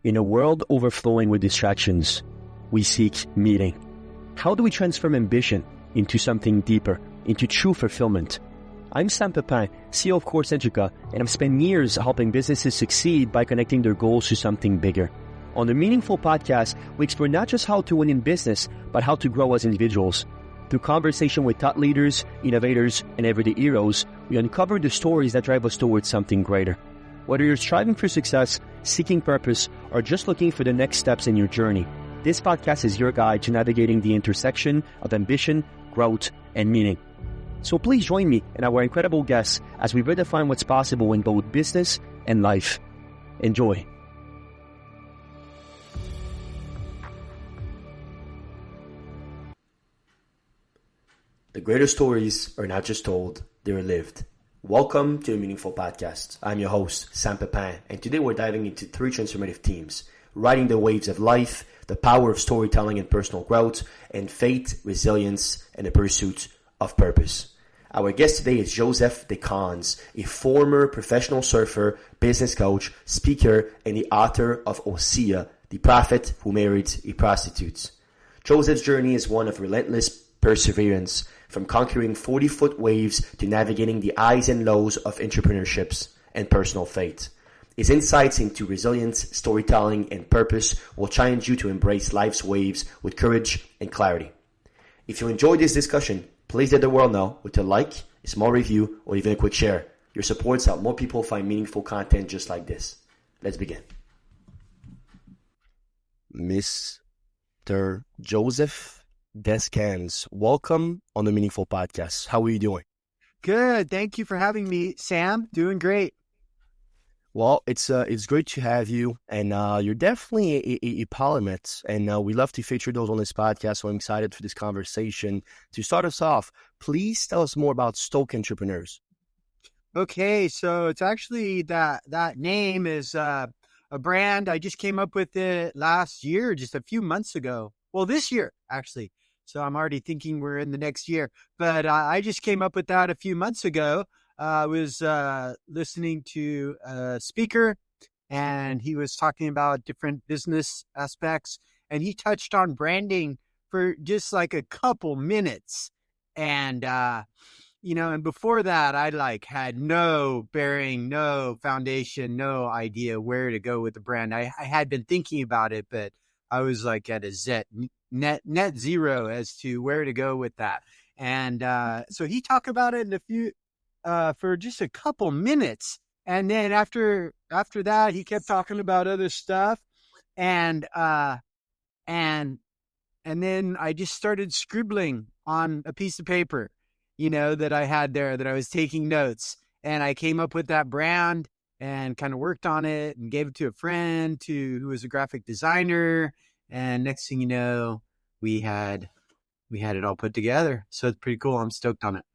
In a world overflowing with distractions, we seek meaning. How do we transform ambition into something deeper, into true fulfillment? I'm Sam Pepin, CEO of Course Educa, and I've spent years helping businesses succeed by connecting their goals to something bigger. On the Meaningful Podcast, we explore not just how to win in business, but how to grow as individuals. Through conversation with thought leaders, innovators, and everyday heroes, we uncover the stories that drive us towards something greater. Whether you're striving for success, seeking purpose, or just looking for the next steps in your journey, this podcast is your guide to navigating the intersection of ambition, growth, and meaning. So please join me and our incredible guests as we redefine what's possible in both business and life. Enjoy. The greatest stories are not just told, they're lived. Welcome to the Meaningful Podcast. I'm your host, Sam Pepin, and today we're diving into 3 transformative themes: riding the waves of life, the power of storytelling and personal growth, and faith, resilience, and the pursuit of purpose. Our guest today is Joseph Descans, a former professional surfer, business coach, speaker, and the author of Osea, the prophet who married a prostitute. Joseph's journey is one of relentless perseverance, from conquering 40-foot waves to navigating the highs and lows of entrepreneurships and personal faith. His insights into resilience, storytelling, and purpose will challenge you to embrace life's waves with courage and clarity. If you enjoyed this discussion, please let the world know with a like, a small review, or even a quick share. Your supports help more people find meaningful content just like this. Let's begin. Mr. Joseph Descans, welcome on the Meaningful Podcast. How are you doing? Good. Thank you for having me, Sam. Doing great. Well, it's great to have you, and you're definitely a polymath, and we love to feature those on this podcast, so I'm excited for this conversation. To start us off, please tell us more about Stoke Entrepreneurs. Okay, so it's actually that name is a brand. I just came up with it last year, just a few months ago. Well, this year, actually. So I'm already thinking we're in the next year. But I just came up with that a few months ago. I was listening to a speaker, and he was talking about different business aspects, and he touched on branding for just like a couple minutes. And, and before that, I had no bearing, no foundation, no idea where to go with the brand. I had been thinking about it, but I was like at a net zero as to where to go with that. And so he talked about it in a few for just a couple minutes, and then after that he kept talking about other stuff, and then I just started scribbling on a piece of paper, that I had there, that I was taking notes, and I came up with that brand and kind of worked on it and gave it to a friend who was a graphic designer. And next thing you know, we had it all put together. So it's pretty cool. I'm stoked on it.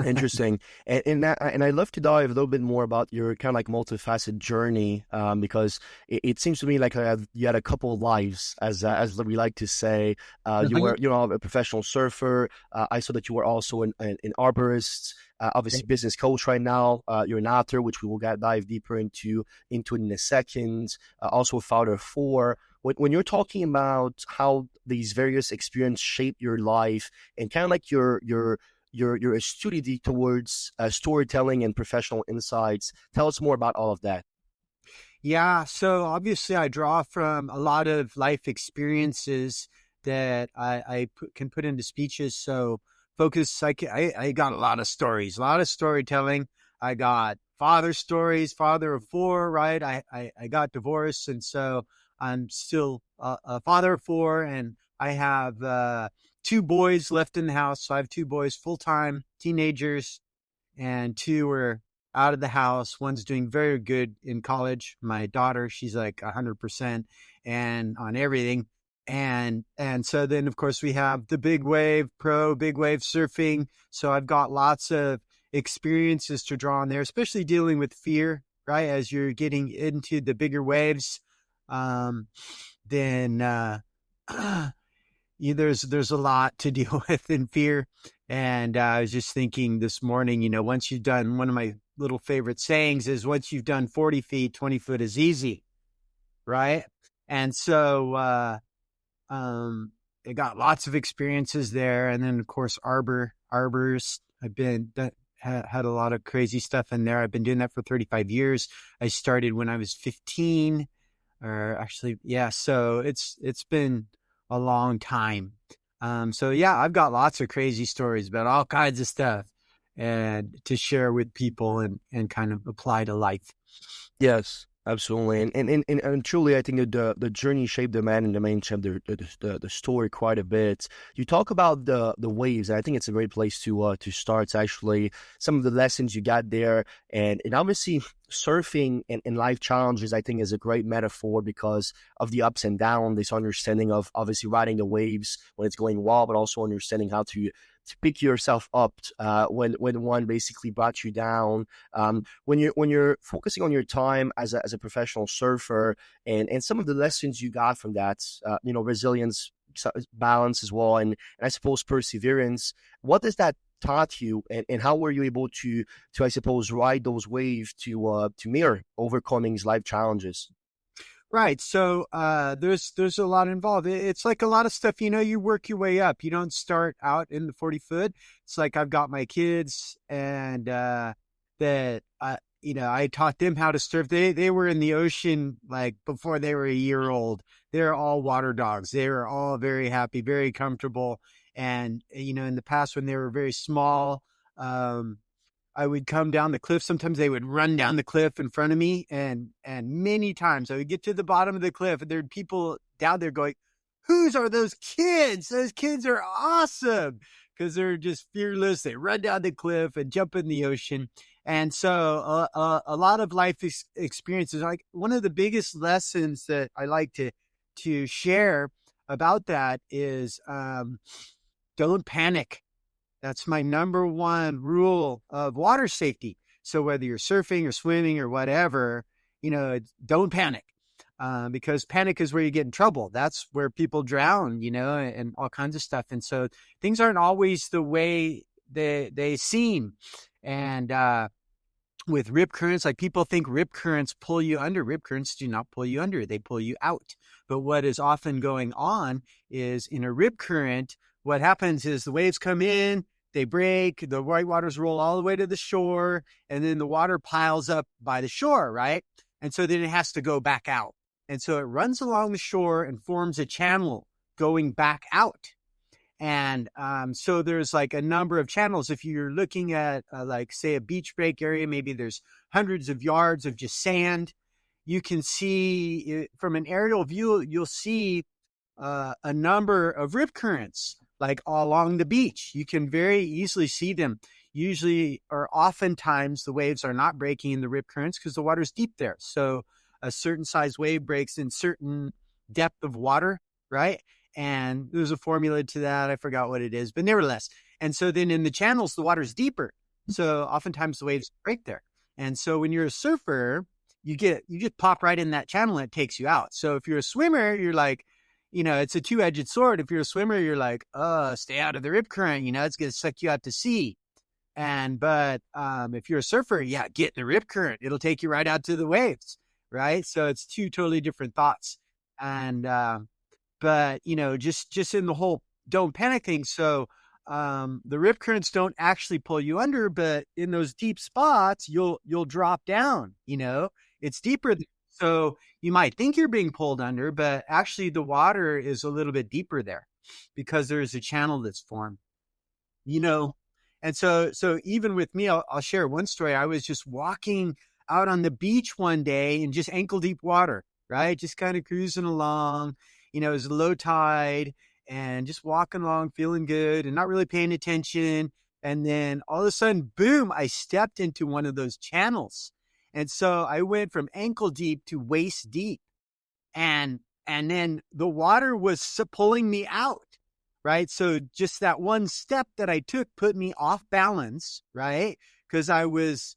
Interesting. And I'd love to dive a little bit more about your kind of like multifaceted journey, because it seems to me like you had a couple of lives, as we like to say. You were, a professional surfer. I saw that you were also an arborist, obviously business coach right now. You're an author, which we will dive deeper into in a second. Also a father of 4. When you're talking about how these various experiences shape your life and kind of like your astutity towards storytelling and professional insights, tell us more about all of that. Yeah, so obviously I draw from a lot of life experiences that I can put into speeches. So focus, I got a lot of stories, a lot of storytelling. I got father stories, father of 4, right? I got divorced, and so I'm still a father of 4, and I have 2 boys left in the house. So I have 2 boys, full-time teenagers, and 2 are out of the house. One's doing very good in college. My daughter, she's like 100% and on everything. And so then, of course, we have the big wave surfing. So I've got lots of experiences to draw on there, especially dealing with fear, right? As you're getting into the bigger waves, there's a lot to deal with in fear. And I was just thinking this morning, once you've done, one of my little favorite sayings is, once you've done 40 feet, 20 foot is easy. right? And so, I got lots of experiences there. And then, of course, arbors. I've been that had a lot of crazy stuff in there. I've been doing that for 35 years. I started when I was 15, or actually, yeah. So it's been a long time. So yeah, I've got lots of crazy stories about all kinds of stuff and to share with people and kind of apply to life. Yes, absolutely. And truly, I think that the journey shaped the man and the man shaped the story quite a bit. You talk about the waves, and I think it's a great place to start. It's actually some of the lessons you got there, and obviously surfing and life challenges, I think, is a great metaphor because of the ups and downs, this understanding of obviously riding the waves when it's going well, but also understanding how to pick yourself up when one basically brought you down. When you're focusing on your time as a professional surfer and some of the lessons you got from that, resilience, balance as well, and I suppose perseverance. What does that taught you, and how were you able to I suppose ride those waves to mirror overcoming life challenges? Right. So there's a lot involved. It's like a lot of stuff, you work your way up. You don't start out in the 40 foot. It's like I've got my kids and that I taught them how to surf. They were in the ocean like before they were a year old. They're all water dogs. They were all very happy, very comfortable. And in the past when they were very small, um I would come down the cliff. Sometimes they would run down the cliff in front of me, and many times I would get to the bottom of the cliff, and there'd people down there going, "Whose are those kids? Those kids are awesome!" Because they're just fearless. They run down the cliff and jump in the ocean, and so a lot of life experiences. Like one of the biggest lessons that I like to share about that is don't panic. That's my number one rule of water safety. So whether you're surfing or swimming or whatever, don't panic. Because panic is where you get in trouble. That's where people drown, and all kinds of stuff. And so things aren't always the way they seem. And with rip currents, like people think rip currents pull you under. Rip currents do not pull you under, they pull you out. But what is often going on is in a rip current, what happens is the waves come in, they break, the white waters roll all the way to the shore, and then the water piles up by the shore, right? And so then it has to go back out. And so it runs along the shore and forms a channel going back out. And so there's like a number of channels. If you're looking at like say a beach break area, maybe there's hundreds of yards of just sand. You can see from an aerial view, you'll see a number of rip currents like all along the beach. You can very easily see them. Usually or oftentimes the waves are not breaking in the rip currents because the water's deep there. So a certain size wave breaks in certain depth of water, right? And there's a formula to that. I forgot what it is, but nevertheless. And so then in the channels, the water's deeper. So oftentimes the waves break there. And so when you're a surfer, you just pop right in that channel and it takes you out. So if you're a swimmer, you're like, it's a two-edged sword. If you're a swimmer, you're like, stay out of the rip current, it's going to suck you out to sea. But if you're a surfer, yeah, get in the rip current. It'll take you right out to the waves, right? So it's two totally different thoughts. And but just in the whole don't panic thing. So the rip currents don't actually pull you under, but in those deep spots, you'll drop down. It's deeper. So you might think you're being pulled under, but actually the water is a little bit deeper there because there's a channel that's formed. you know. And so even with me, I'll share one story. I was just walking out on the beach one day in just ankle deep water, right? Just kind of cruising along, it was low tide and just walking along, feeling good and not really paying attention. And then all of a sudden, boom, I stepped into one of those channels. And so I went from ankle deep to waist deep and then the water was pulling me out, right? So just that one step that I took put me off balance, right? Because I was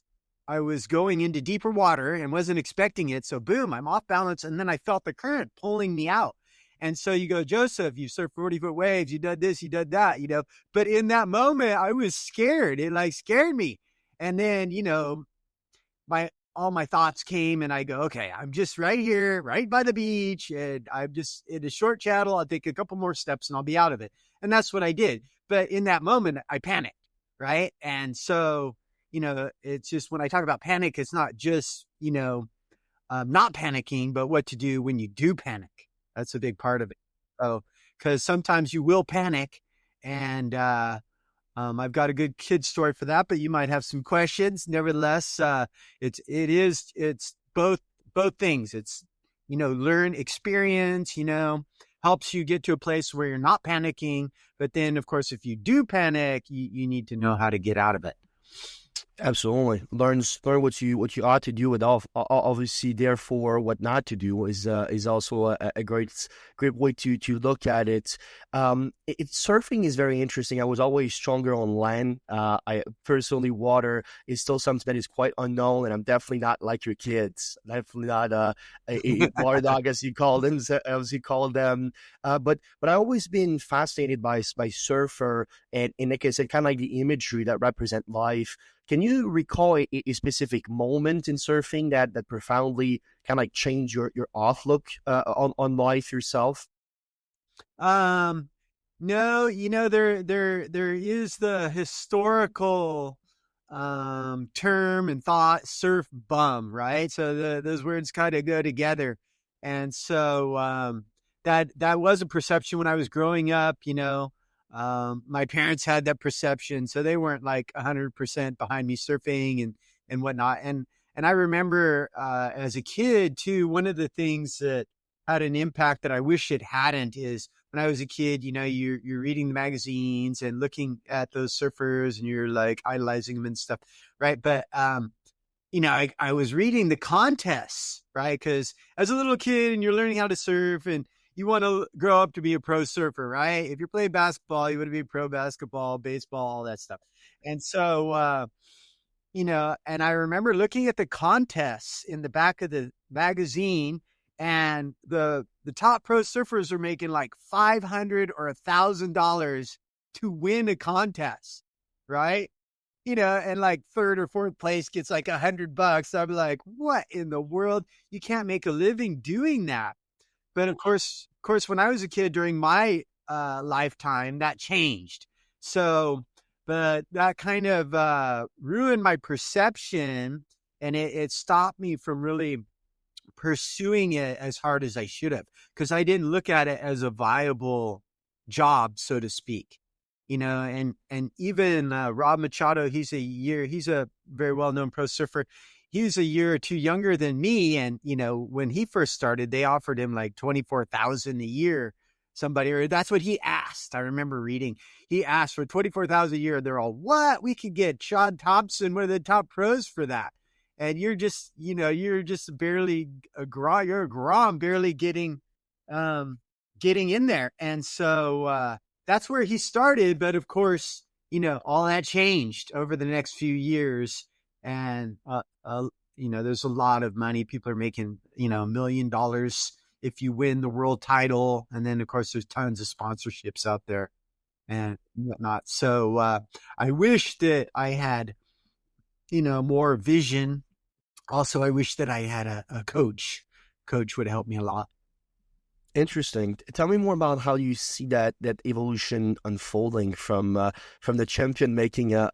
going into deeper water and wasn't expecting it. So boom, I'm off balance, and then I felt the current pulling me out. And so you go, Joseph, you surfed 40-foot waves, you did this, you did that, but in that moment I was scared. It like scared me. And then, my all my thoughts came, and I go, okay, I'm just right here, right by the beach, and I'm just in a short channel. I'll take a couple more steps and I'll be out of it. And that's what I did. But in that moment, I panicked, right? And so, it's just when I talk about panic, it's not just, not panicking, but what to do when you do panic. That's a big part of it. So, because sometimes you will panic, and I've got a good kid story for that, but you might have some questions. Nevertheless, it's both things. It's, learn experience, helps you get to a place where you're not panicking. But then, of course, if you do panic, you need to know how to get out of it. Absolutely. Learn what you ought to do, and obviously, therefore, what not to do is also a great way to look at it. Surfing is very interesting. I was always stronger on land. I personally, water is still something that is quite unknown, and I'm definitely not like your kids. Definitely not a water dog, as you call them, but I always been fascinated by surfer, and like I said, kind of like the imagery that represent life. Can you recall a specific moment in surfing that profoundly kind of like changed your outlook on life yourself? No, there is the historical term and thought, surf bum, right? So those words kind of go together. And so that was a perception when I was growing up. My parents had that perception, so they weren't like 100% behind me surfing and whatnot. And I remember as a kid too, one of the things that had an impact that I wish it hadn't is when I was a kid, you're reading the magazines and looking at those surfers and you're like idolizing them and stuff, right? But I was reading the contests, right? Because as a little kid and you're learning how to surf and you want to grow up to be a pro surfer, right? If you're playing basketball, you want to be pro basketball, baseball, all that stuff. And so, and I remember looking at the contests in the back of the magazine, and the top pro surfers are making like $500 or $1,000 to win a contest, right? And like third or fourth place gets like $100. I'm like, what in the world? You can't make a living doing that. But of course, when I was a kid during my lifetime, that changed. So, but that kind of ruined my perception, and it stopped me from really pursuing it as hard as I should have, because I didn't look at it as a viable job, so to speak. And even Rob Machado, he's a very well-known pro surfer. He's a year or two younger than me. And, when he first started, they offered him like 24,000 a year. Or that's what he asked. I remember reading, he asked for 24,000 a year. They're all, what? We could get Sean Thompson, one of the top pros, for that. And you're just barely you're a Grom, barely getting in there. And so, that's where he started. But of course, all that changed over the next few years. And, there's a lot of money. People are making, $1 million if you win the world title. And then of course there's tons of sponsorships out there and whatnot. So, I wish that I had, more vision. Also, I wish that I had a coach. Coach would help me a lot. Interesting. Tell me more about how you see that evolution unfolding from the champion making a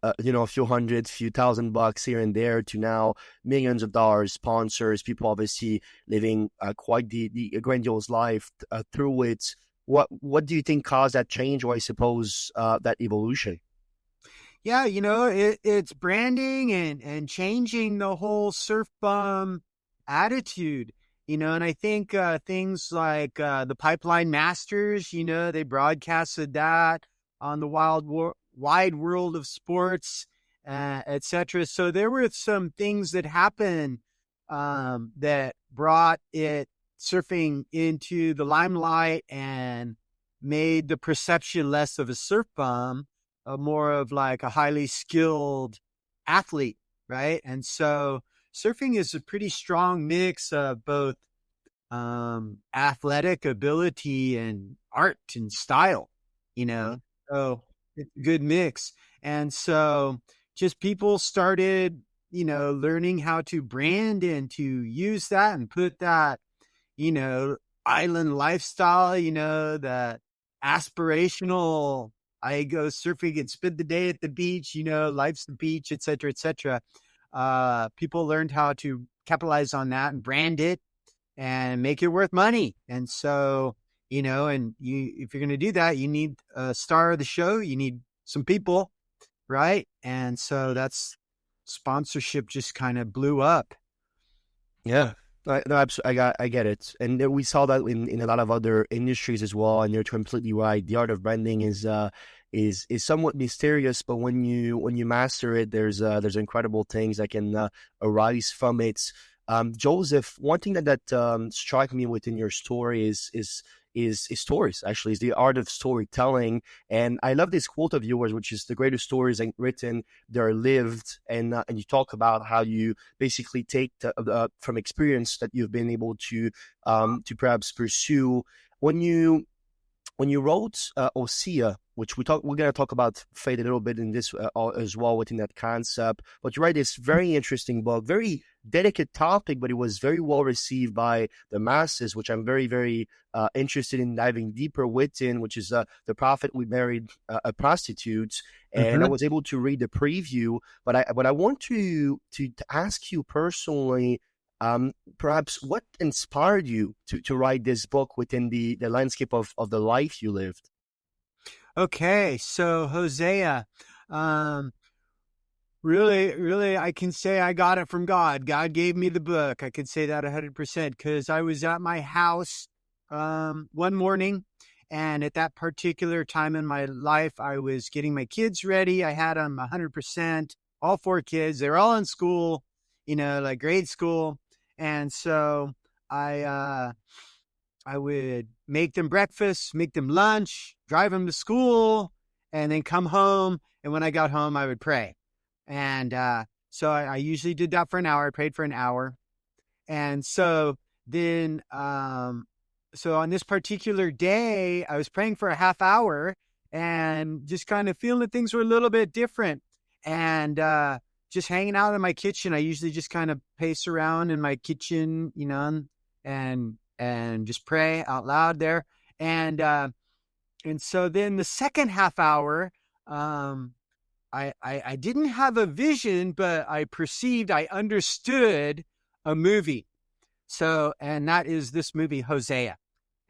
few hundred, few $1,000 here and there to now millions of dollars, sponsors, people obviously living quite the grandiose life through it. What do you think caused that change, or I suppose that evolution? Yeah, it's branding and changing the whole surf bum attitude. And I think things like the Pipeline Masters, they broadcasted that on the wide world of sports, etc. So there were some things that happened that brought surfing into the limelight and made the perception less of a surf bum, more of like a highly skilled athlete, right? And so surfing is a pretty strong mix of both athletic ability and art and style, so it's a good mix. And so just people started learning how to brand and to use that and put that, island lifestyle, that aspirational, I go surfing and spend the day at the beach, life's the beach, et cetera, et cetera. People learned how to capitalize on that and brand it and make it worth money. And so, if you're going to do that, you need a star of the show. You need some people, right? And so that's sponsorship just kind of blew up. Yeah. No, I get it, and we saw that in a lot of other industries as well. And you're completely right. The art of branding is somewhat mysterious, but when you master it, there's incredible things that can arise from it. Joseph, one thing that struck me within your story is stories. Actually, is the art of storytelling, and I love this quote of yours, which is the greatest stories ain't written, they're lived. And you talk about how you basically take from experience that you've been able to perhaps pursue when you wrote Osea, which we're going to talk about fate a little bit in this as well within that concept. But you write this very interesting book, very delicate topic, but it was very well received by the masses, which I'm very, very interested in diving deeper within, which is The Prophet We Married a Prostitute. And I was able to read the preview, but I want to ask you personally, perhaps what inspired you to write this book within the landscape of the life you lived? Okay, so Hosea, really, I can say I got it from God. God gave me the book. I can say that 100% because I was at my house one morning, and at that particular time in my life, I was getting my kids ready. I had them 100%, all 4 kids. They were all in school, like grade school. And so I would make them breakfast, make them lunch, drive them to school, and then come home. And when I got home, I would pray. And so I usually did that for an hour. I prayed for an hour. And so then, so on this particular day, I was praying for a half hour and just kind of feeling that things were a little bit different. And just hanging out in my kitchen. I usually just kind of pace around in my kitchen, and just pray out loud there. And so then the second half hour, I didn't have a vision, but I understood a movie. So, and that is this movie, Hosea.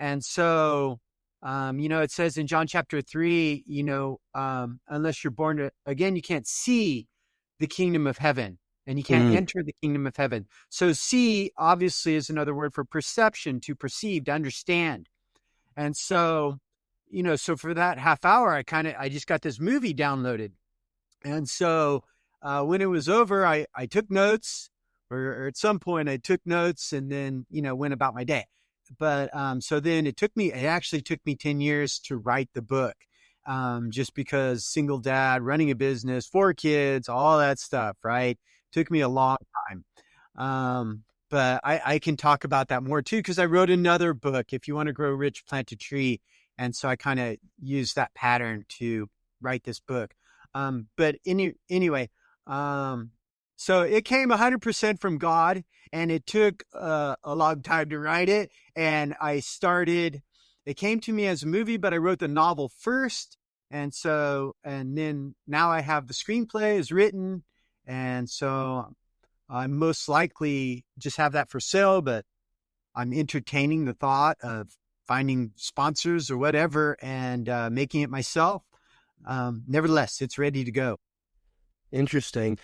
And so, it says in John chapter 3, unless you're born again, you can't see the kingdom of heaven, and you can't enter the kingdom of heaven. So see obviously is another word for perception, to perceive, to understand. And so, so for that half hour, I just got this movie downloaded. And so when it was over, I took notes, or at some point I took notes and then, went about my day. But so then it actually took me 10 years to write the book. Just because single dad, running a business, 4 kids, all that stuff, right? Took me a long time. But I can talk about that more too, because I wrote another book, If You Want to Grow Rich, Plant a Tree. And so I kind of used that pattern to write this book. But anyway, so it came 100% from God, and it took a long time to write it. And it came to me as a movie, but I wrote the novel first. And then now I have the screenplay is written. And so I most likely just have that for sale, but I'm entertaining the thought of finding sponsors or whatever and making it myself. Nevertheless, it's ready to go. Interesting.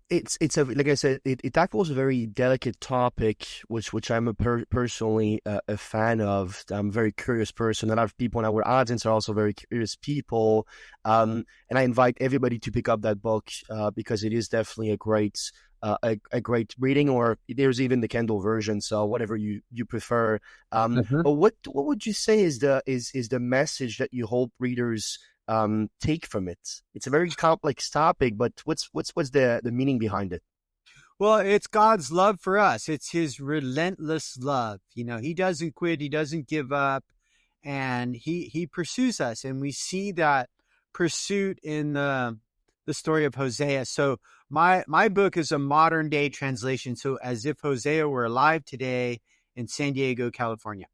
It's like I said, it tackles a very delicate topic, which I'm personally a fan of. I'm a very curious person. A lot of people in our audience are also very curious people, and I invite everybody to pick up that book because it is definitely a great reading. Or there's even the Kindle version, so whatever you prefer. But what would you say is the message that you hope readers take from it? It's a very complex topic, but what's the meaning behind it? Well, it's God's love for us. It's his relentless love. He doesn't quit. He doesn't give up, and he pursues us. And we see that pursuit in the the story of Hosea. So my book is a modern day translation. So as if Hosea were alive today in San Diego, California.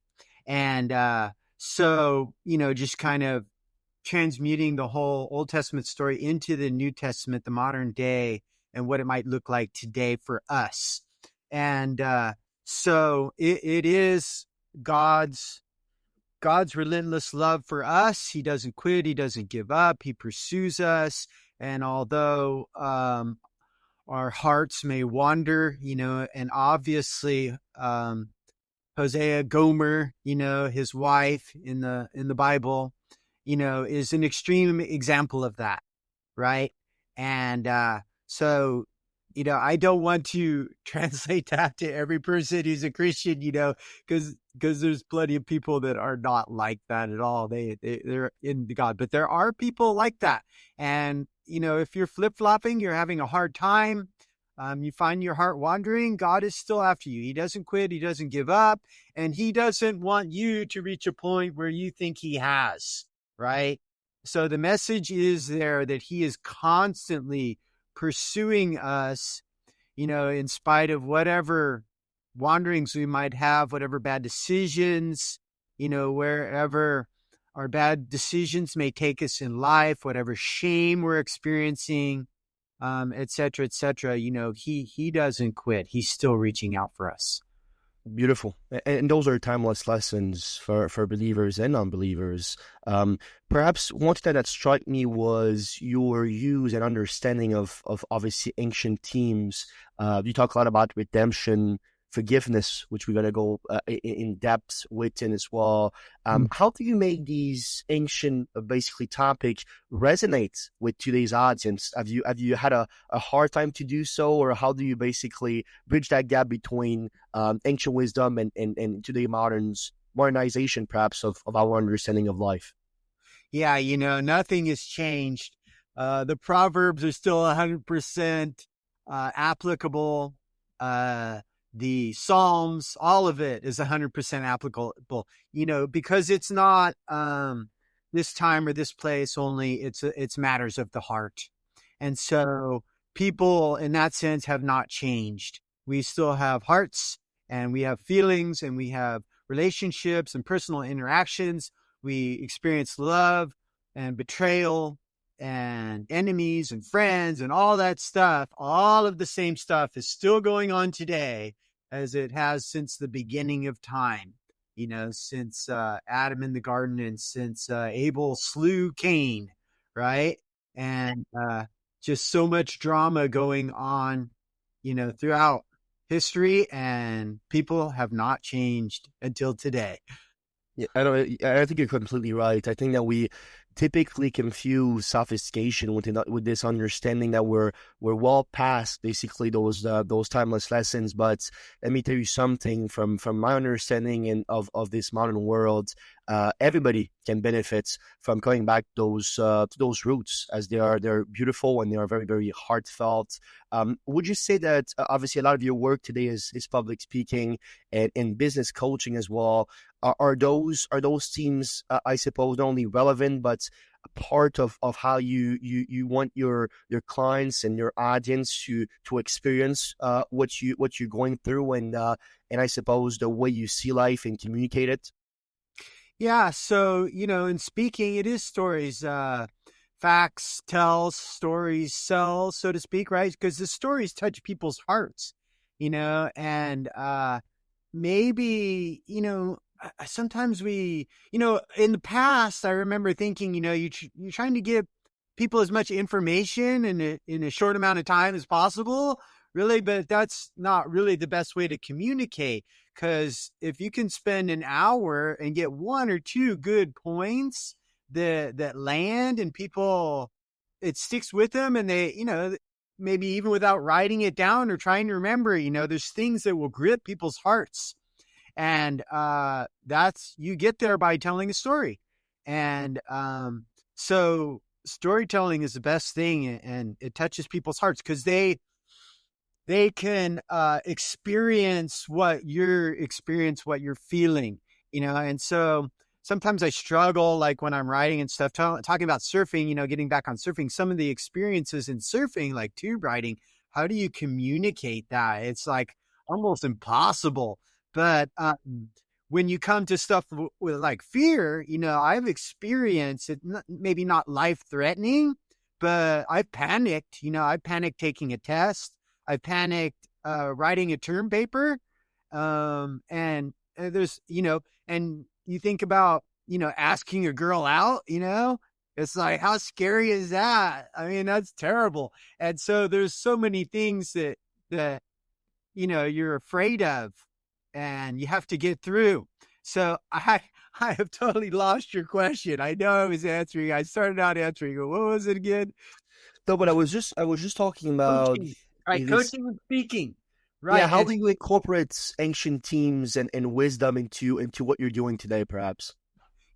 And so, just kind of transmuting the whole Old Testament story into the New Testament, the modern day, and what it might look like today for us. And so it is God's relentless love for us. He doesn't quit. He doesn't give up. He pursues us. And although our hearts may wander, and obviously Hosea, Gomer, his wife in the Bible, is an extreme example of that, right? And so, I don't want to translate that to every person who's a Christian, because there's plenty of people that are not like that at all. They're in God, but there are people like that. And if you're flip-flopping, you're having a hard time. You find your heart wandering, God is still after you. He doesn't quit. He doesn't give up. And he doesn't want you to reach a point where you think he has, right? So the message is there that he is constantly pursuing us, in spite of whatever wanderings we might have, whatever bad decisions, wherever our bad decisions may take us in life, whatever shame we're experiencing, et cetera, et cetera. He doesn't quit. He's still reaching out for us. Beautiful. And those are timeless lessons for believers and unbelievers. Perhaps one thing that struck me was your use and understanding of obviously ancient themes. You talk a lot about redemption, forgiveness, which we're going to go in depth within as well. How do you make these ancient basically topics resonate with today's audience? Have you had a hard time to do so, or how do you basically bridge that gap between ancient wisdom and today modernization perhaps of our understanding of life? Yeah, nothing has changed. The Proverbs are still 100% applicable. The Psalms, all of it is 100% applicable, because it's not this time or this place only. It's matters of the heart. And so people in that sense have not changed. We still have hearts, and we have feelings, and we have relationships and personal interactions. We experience love and betrayal and enemies and friends and all that stuff. All of the same stuff is still going on today as it has since the beginning of time, since Adam in the garden, and since Abel slew Cain, right? And just so much drama going on, throughout history, and people have not changed until today. Yeah, I think you're completely right. I think that we typically confuse sophistication with this understanding that we're well past basically those timeless lessons. But let me tell you something from my understanding and of this modern world. Everybody can benefit from coming back to those roots, as they're beautiful and they are very, very heartfelt. Would you say that obviously a lot of your work today is public speaking and business coaching as well? Are those themes, I suppose, not only relevant but a part of how you want your clients and your audience to experience what you're going through, and I suppose the way you see life and communicate it? Yeah. So, in speaking, it is stories. Facts tells, stories sell, so to speak, right? Because the stories touch people's hearts, and maybe, sometimes we, in the past, I remember thinking, you're trying to give people as much information in a short amount of time as possible, really, but that's not really the best way to communicate. Because if you can spend an hour and get one or two good points that land, and people, it sticks with them, and they, maybe even without writing it down or trying to remember, there's things that will grip people's hearts. And that's, you get there by telling a story. And so storytelling is the best thing, and it touches people's hearts because they can experience what you're feeling, and so sometimes I struggle, like when I'm writing and stuff, talking about surfing, getting back on surfing, some of the experiences in surfing, like tube riding, how do you communicate that? It's like almost impossible. But when you come to stuff with like fear, I've experienced it, maybe not life threatening, but I've panicked. I panicked taking a test. I panicked writing a term paper. And there's, and you think about, asking a girl out, it's like, how scary is that? I mean, that's terrible. And so there's so many things that, you're afraid of and you have to get through. So I have totally lost your question. I know I started out answering it. What was it again? No, but I was just talking about Coaching, right? this. Coaching and speaking, Yeah, right? how do you incorporate ancient teams and wisdom into what you're doing today, perhaps?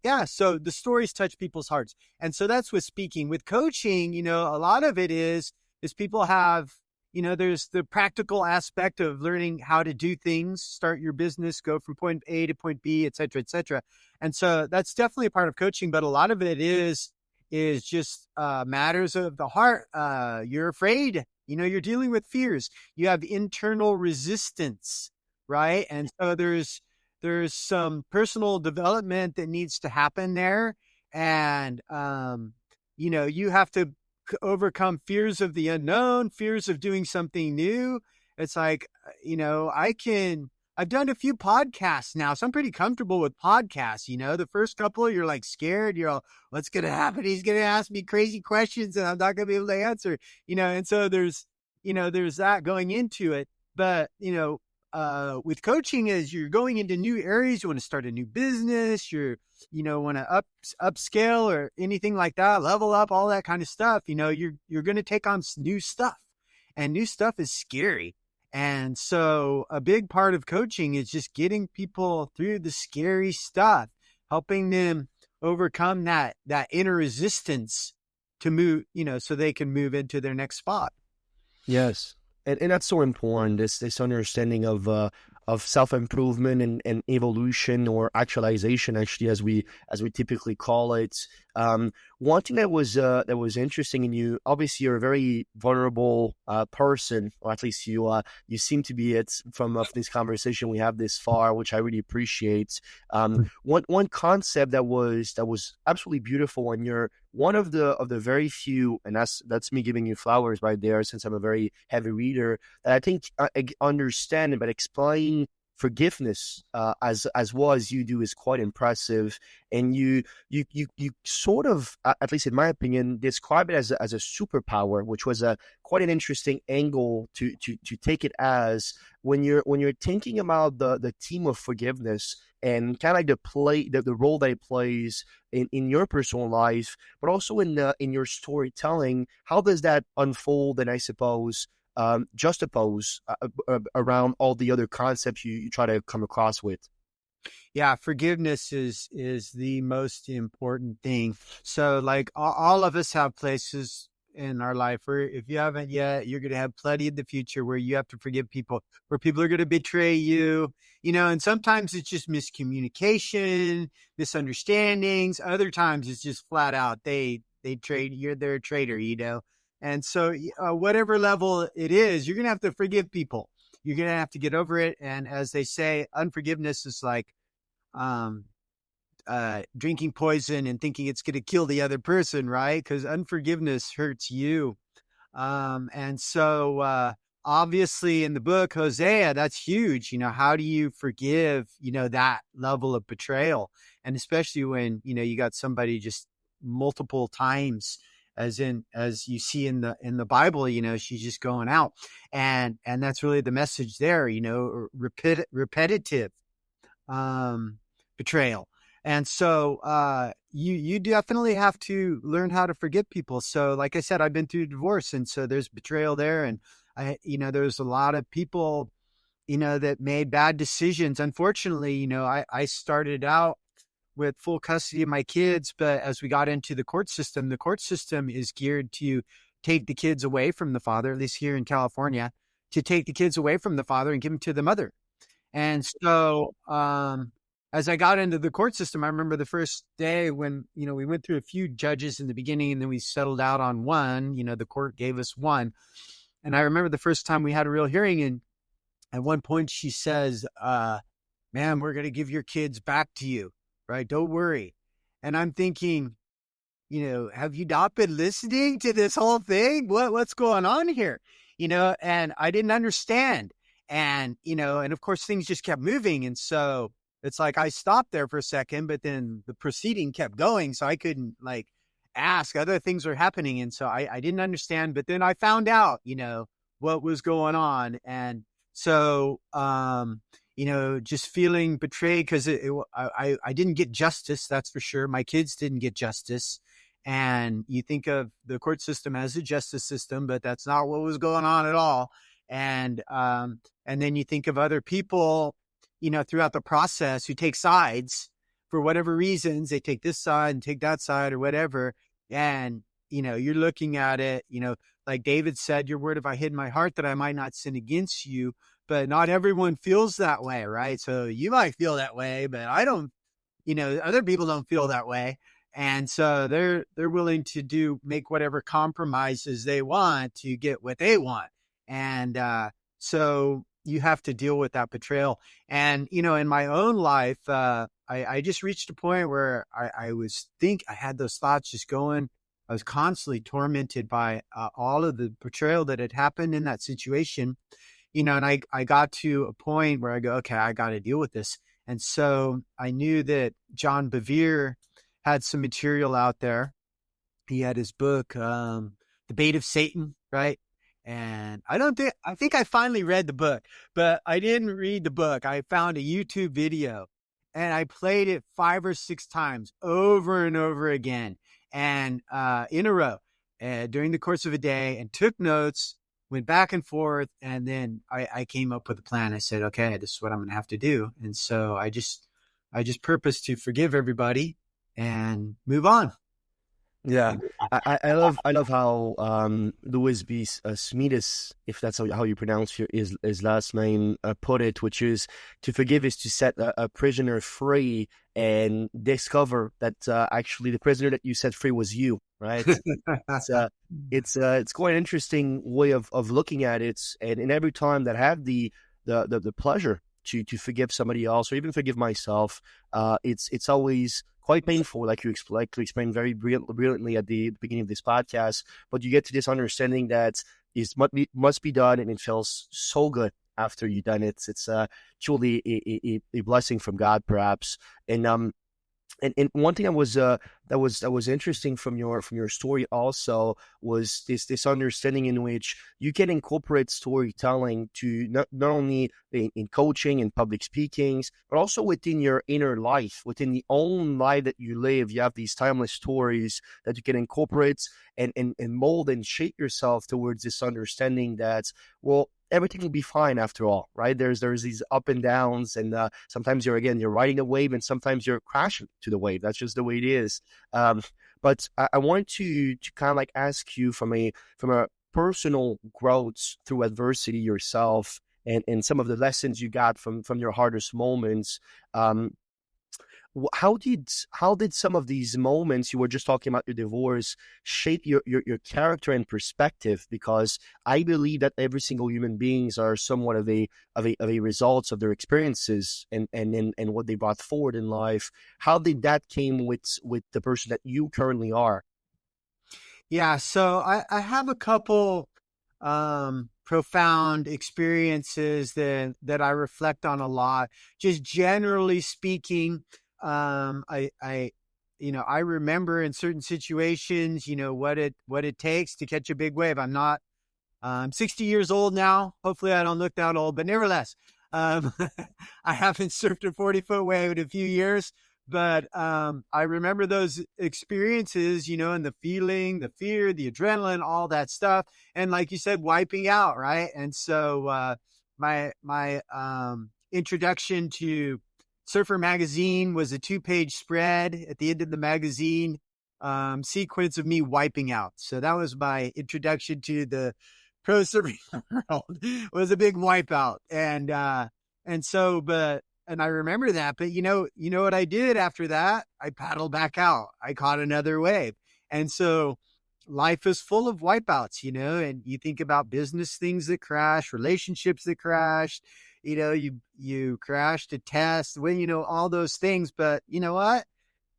Yeah. So the stories touch people's hearts. And so that's with speaking. With coaching, a lot of it is people have, there's the practical aspect of learning how to do things, start your business, go from point A to point B, et cetera, et cetera. And so that's definitely a part of coaching, but a lot of it is just matters of the heart. You're afraid, you're dealing with fears. You have internal resistance, right? And so there's some personal development that needs to happen there. And, you have to overcome fears of the unknown, fears of doing something new. It's like, I've done a few podcasts now, so I'm pretty comfortable with podcasts. The first couple, you're like scared. You're all, what's going to happen? He's going to ask me crazy questions and I'm not going to be able to answer, and so there's that going into it. But, with coaching, as you're going into new areas, you want to start a new business, want to upscale or anything like that, level up, all that kind of stuff. You're going to take on new stuff, and new stuff is scary. And so a big part of coaching is just getting people through the scary stuff, helping them overcome that inner resistance to move, so they can move into their next spot. Yes, and that's so important. This understanding of self-improvement and evolution or actualization, actually, as we typically call it. One thing that was interesting in you, obviously, you're a very vulnerable person, or at least you seem to be it from this conversation we have this far, which I really appreciate. One concept that was absolutely beautiful, and you're one of the very few, and that's me giving you flowers right there, since I'm a very heavy reader, that I think understand but explain forgiveness as well as you do is quite impressive. And you sort of, at least in my opinion, describe it as a superpower, which was a quite an interesting angle to take it as, when you're thinking about the theme of forgiveness and kind of like the role that it plays in your personal life, but also in your storytelling. How does that unfold? And I suppose juxtapose around all the other concepts you try to come across with. Yeah, forgiveness is the most important thing. So like all of us have places in our life where, if you haven't yet, you're going to have plenty in the future where you have to forgive people, where people are going to betray you, and sometimes it's just miscommunication, misunderstandings. Other times it's just flat out, they're a traitor. And so whatever level it is, you're going to have to forgive people. You're going to have to get over it. And as they say, unforgiveness is like, drinking poison and thinking it's going to kill the other person, right? Because unforgiveness hurts you. And so obviously in the book Hosea, that's huge. How do you forgive, that level of betrayal? And especially when, you got somebody just multiple times, as you see in the Bible, she's just going out, and that's really the message there, repetitive betrayal. And so you definitely have to learn how to forgive people. So like I said, I've been through divorce, and so there's betrayal there. And there's a lot of people, that made bad decisions. Unfortunately, I started out with full custody of my kids, but as we got into the court system is geared to take the kids away from the father, at least here in California, to take the kids away from the father and give them to the mother. And so, as I got into the court system, I remember the first day when, we went through a few judges in the beginning and then we settled out on one. The court gave us one. And I remember the first time we had a real hearing, and at one point she says, "Ma'am, we're going to give your kids back to you, right? Don't worry." And I'm thinking, have you not been listening to this whole thing? What's going on here? And I didn't understand. And, and of course things just kept moving. And so it's like, I stopped there for a second, but then the proceeding kept going. So I couldn't ask. Other things were happening. And so I didn't understand, but then I found out, what was going on. And so, just feeling betrayed because I didn't get justice. That's for sure. My kids didn't get justice. And you think of the court system as a justice system, but that's not what was going on at all. And then you think of other people, throughout the process who take sides for whatever reasons. They take this side and take that side or whatever. And, you're looking at it, like David said, "Your word have I hid in my heart that I might not sin against you." But not everyone feels that way, right? So you might feel that way, but I don't, other people don't feel that way. And so they're willing to make whatever compromises they want to get what they want. And so you have to deal with that betrayal. And, in my own life, I just reached a point where I had those thoughts just going. I was constantly tormented by all of the betrayal that had happened in that situation. And I got to a point where I go, okay, I got to deal with this. And so I knew that John Bevere had some material out there. He had his book, The Bait of Satan, right? And I think I finally read the book, but I didn't read the book. I found a YouTube video and I played it 5 or 6 times over and over again and in a row during the course of a day, and took notes, went back and forth. And then I came up with a plan. I said, okay, this is what I'm going to have to do. And so I just purposed to forgive everybody and move on. Yeah, I love how Louis B. Smithis, if that's how you pronounce his last name, put it, which is to forgive is to set a prisoner free and discover that actually the prisoner that you set free was you, right? It's quite an interesting way of looking at it, and every time that I have the pleasure to forgive somebody else or even forgive myself, it's always quite painful, like you explained very brilliantly at the beginning of this podcast. But you get to this understanding that it must be done, and it feels so good after you've done it. It's truly a blessing from God, perhaps. And one thing that was interesting from your story also was this understanding in which you can incorporate storytelling to not only in coaching and public speakings, but also within your inner life, within the own life that you live. You have these timeless stories that you can incorporate and mold and shape yourself towards this understanding that, well, everything will be fine after all, right? There's these up and downs, and sometimes you're riding a wave, and sometimes you're crashing to the wave. That's just the way it is. But I want to kind of ask you from a personal growth through adversity yourself, and some of the lessons you got from your hardest moments. How did some of these moments, you were just talking about your divorce, shape your character and perspective? Because I believe that every single human beings are somewhat of a results of their experiences and what they brought forward in life. How did that came with the person that you currently are? Yeah, so I have a couple profound experiences that I reflect on a lot. Just generally speaking, I remember in certain situations, what it takes to catch a big wave. I'm 60 years old now. Hopefully I don't look that old, but nevertheless, I haven't surfed a 40-foot wave in a few years, but I remember those experiences, and the feeling, the fear, the adrenaline, all that stuff. And like you said, wiping out, right? And so my introduction to Surfer Magazine was a 2-page spread at the end of the magazine, sequence of me wiping out. So that was my introduction to the pro surfing world. It was a big wipeout. And so, but And I remember that, but you know what I did after that? I paddled back out. I caught another wave. And so life is full of wipeouts, and you think about business things that crash, relationships that crashed, you crashed a test, when, all those things, but you know what?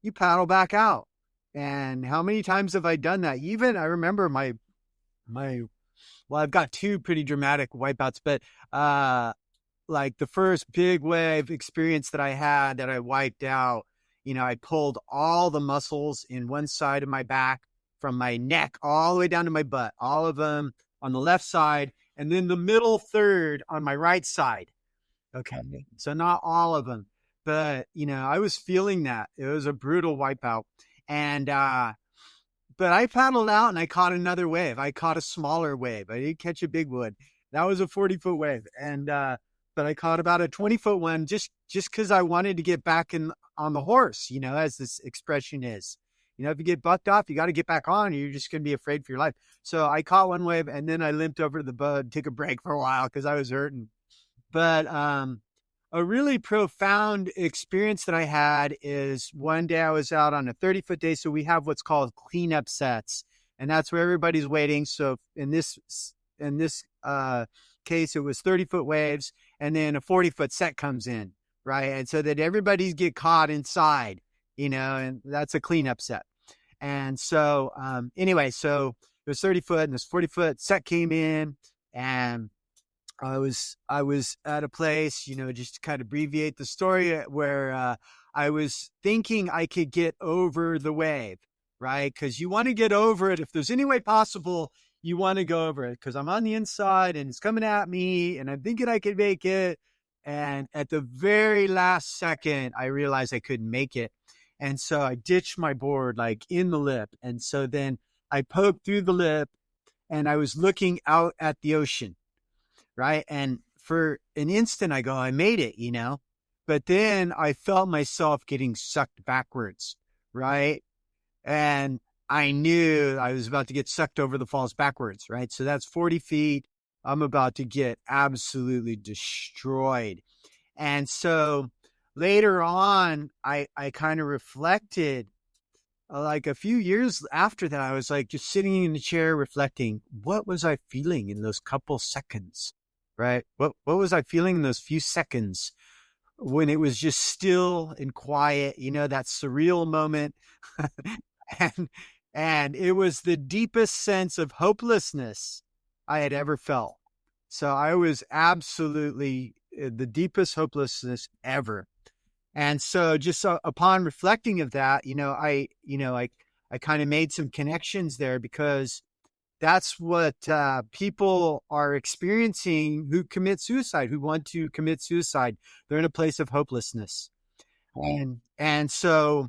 You paddle back out. And how many times have I done that? Even I remember my, well, I've got two pretty dramatic wipeouts, but, like the first big wave experience that I had that I wiped out, I pulled all the muscles in one side of my back from my neck all the way down to my butt, all of them on the left side, and then the middle third on my right side. Okay. So not all of them, but I was feeling that. It was a brutal wipeout. And, but I paddled out and I caught another wave. I caught a smaller wave. I didn't catch a big one. That was a 40-foot wave. And, but I caught about a 20-foot one just because I wanted to get back on the horse, as this expression is. If you get bucked off, you got to get back on. You're just going to be afraid for your life. So I caught one wave and then I limped over to the bud, took a break for a while because I was hurting. But a really profound experience that I had is one day I was out on a 30-foot day. So we have what's called cleanup sets, and that's where everybody's waiting. So in this case, it was 30-foot waves, and then a 40-foot set comes in, right? And so that everybody get caught inside, and that's a cleanup set. And so anyway, so it was 30-foot and this 40-foot set came in, and I was at a place, just to kind of abbreviate the story, where I was thinking I could get over the wave, right? Because you want to get over it. If there's any way possible, you want to go over it, because I'm on the inside and it's coming at me and I'm thinking I could make it. And at the very last second, I realized I couldn't make it. And so I ditched my board like in the lip. And so then I poked through the lip and I was looking out at the ocean. Right. And for an instant, I go, I made it, but then I felt myself getting sucked backwards. Right. And I knew I was about to get sucked over the falls backwards. Right. So that's 40 feet. I'm about to get absolutely destroyed. And so later on, I kind of reflected, like a few years after that, I was like just sitting in the chair reflecting, what was I feeling in those couple seconds? Right? What was I feeling in those few seconds when it was just still and quiet, that surreal moment. and it was the deepest sense of hopelessness I had ever felt. So I was absolutely the deepest hopelessness ever. And so just upon reflecting of that, I kind of made some connections there, because that's what people are experiencing who commit suicide, who want to commit suicide. They're in a place of hopelessness. And so,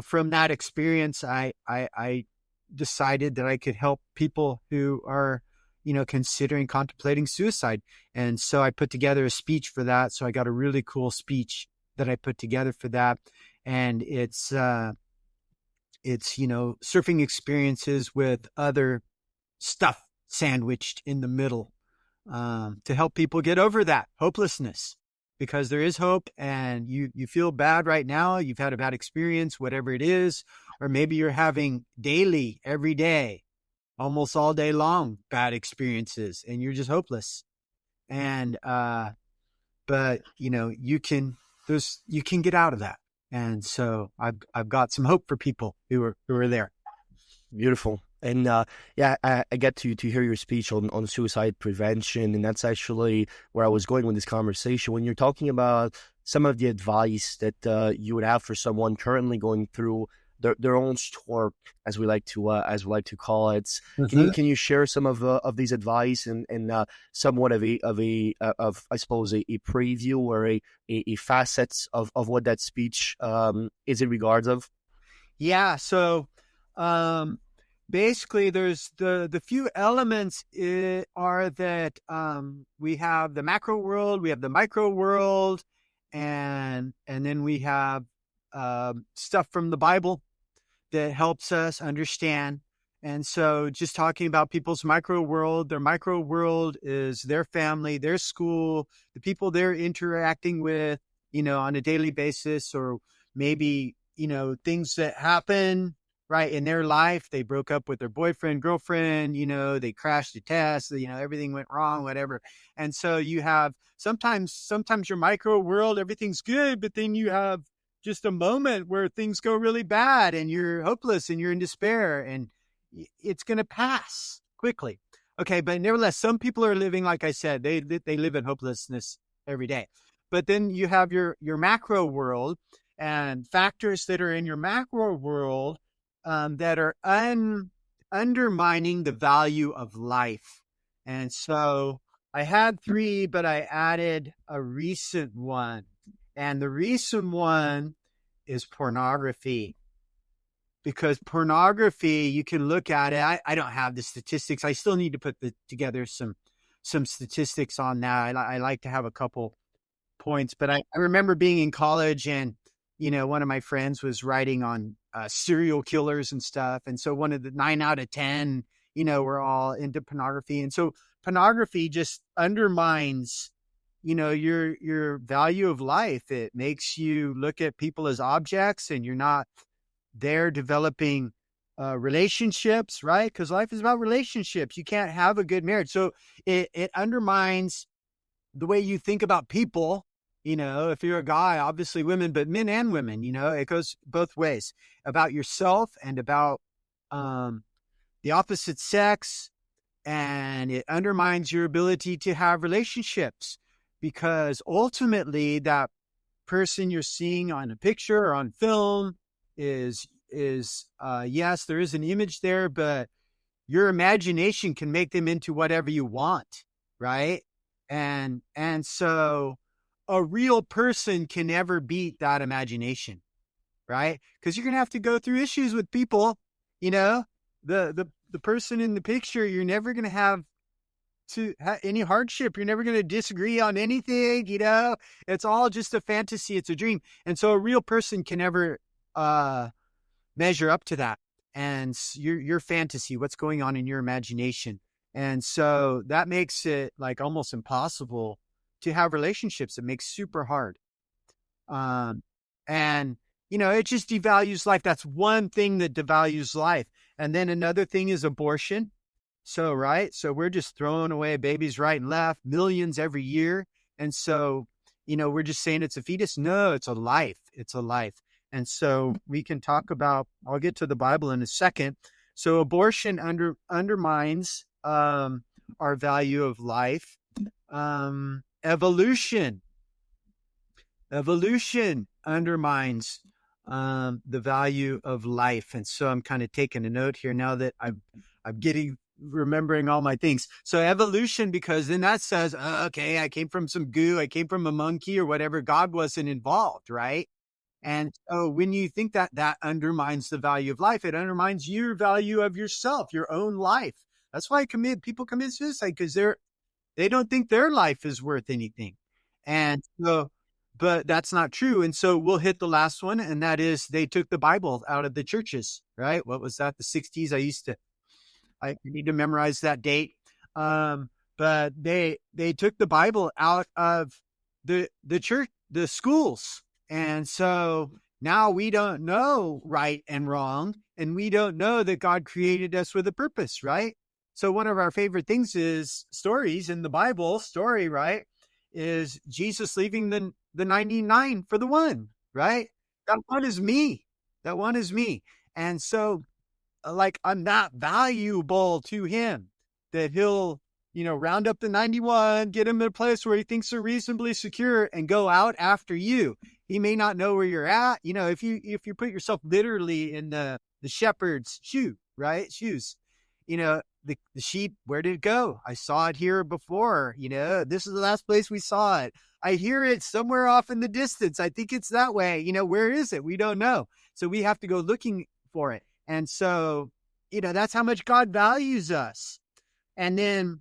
from that experience, I decided that I could help people who are, considering contemplating suicide. And so I put together a speech for that. So I got a really cool speech that I put together for that. And it's surfing experiences with other stuff sandwiched in the middle, to help people get over that hopelessness, because there is hope. And you feel bad right now. You've had a bad experience, whatever it is, or maybe you're having daily, every day, almost all day long, bad experiences, and you're just hopeless. And, but you can get out of that. And so I've got some hope for people who are there. Beautiful. And I get to hear your speech on suicide prevention, and that's actually where I was going with this conversation. When you're talking about some of the advice that you would have for someone currently going through their own storm, as we like to call it, can you share some of these advice and somewhat of I suppose a preview or a facets of what that speech is in regards of? Yeah. So, basically, there's the few elements are that we have the macro world, we have the micro world, and then we have stuff from the Bible that helps us understand. And so just talking about people's micro world, their micro world is their family, their school, the people they're interacting with, on a daily basis, or maybe, things that happen right in their life. They broke up with their boyfriend, girlfriend, they crashed a test, everything went wrong, whatever. And so you have sometimes your micro world, everything's good, but then you have just a moment where things go really bad and you're hopeless and you're in despair, and it's going to pass quickly. Okay. But nevertheless, some people are living, like I said, they live in hopelessness every day. But then you have your macro world, and factors that are in your macro world that are undermining the value of life. And so I had 3, but I added a recent one. And the recent one is pornography. Because pornography, you can look at it. I don't have the statistics. I still need to put together some statistics on that. I like to have a couple points, but I remember being in college, and one of my friends was writing on serial killers and stuff, and so one of the 9 out of 10, we're all into pornography, and so pornography just undermines your value of life. It makes you look at people as objects, and you're not there developing relationships, right? Because life is about relationships. You can't have a good marriage, so it undermines the way you think about people. If you're a guy, obviously women, but men and women, it goes both ways, about yourself and about the opposite sex. And it undermines your ability to have relationships, because ultimately that person you're seeing on a picture or on film is yes, there is an image there, but your imagination can make them into whatever you want, right? And so a real person can never beat that imagination, right? Because you're going to have to go through issues with people. The person in the picture, you're never going to have any hardship. You're never going to disagree on anything. It's all just a fantasy. It's a dream. And so a real person can never measure up to that. And your fantasy, what's going on in your imagination. And so that makes it like almost impossible to have relationships. It makes super hard. And it just devalues life. That's one thing that devalues life. And then another thing is abortion. So we're just throwing away babies right and left, millions every year. And so, we're just saying it's a fetus. No, it's a life. It's a life. And so we can talk about, I'll get to the Bible in a second. So abortion undermines our value of life. Evolution undermines the value of life. And so I'm kind of taking a note here now that I'm remembering all my things. So evolution, because then that says, okay, I came from some goo, I came from a monkey or whatever. God wasn't involved, right? And so when you think that undermines the value of life, it undermines your value of yourself, your own life. That's why people commit suicide, because they don't think their life is worth anything. And so, but that's not true. And so we'll hit the last one, and that is they took the Bible out of the churches, right? What was that? The 60s. I need to memorize that date. But they took the Bible out of the church, the schools. And so now we don't know right and wrong, and we don't know that God created us with a purpose, right? So one of our favorite things is stories in the Bible right? Is Jesus leaving the 99 for the one, right? That one is me. And so I'm not valuable to him, that he'll, round up the 91, get him in a place where he thinks they're reasonably secure, and go out after you. He may not know where you're at. If you put yourself literally in the shepherd's shoes, the sheep, where did it go? I saw it here before, this is the last place we saw it. I hear it somewhere off in the distance. I think it's that way. Where is it? We don't know. So we have to go looking for it. And so, that's how much God values us. And then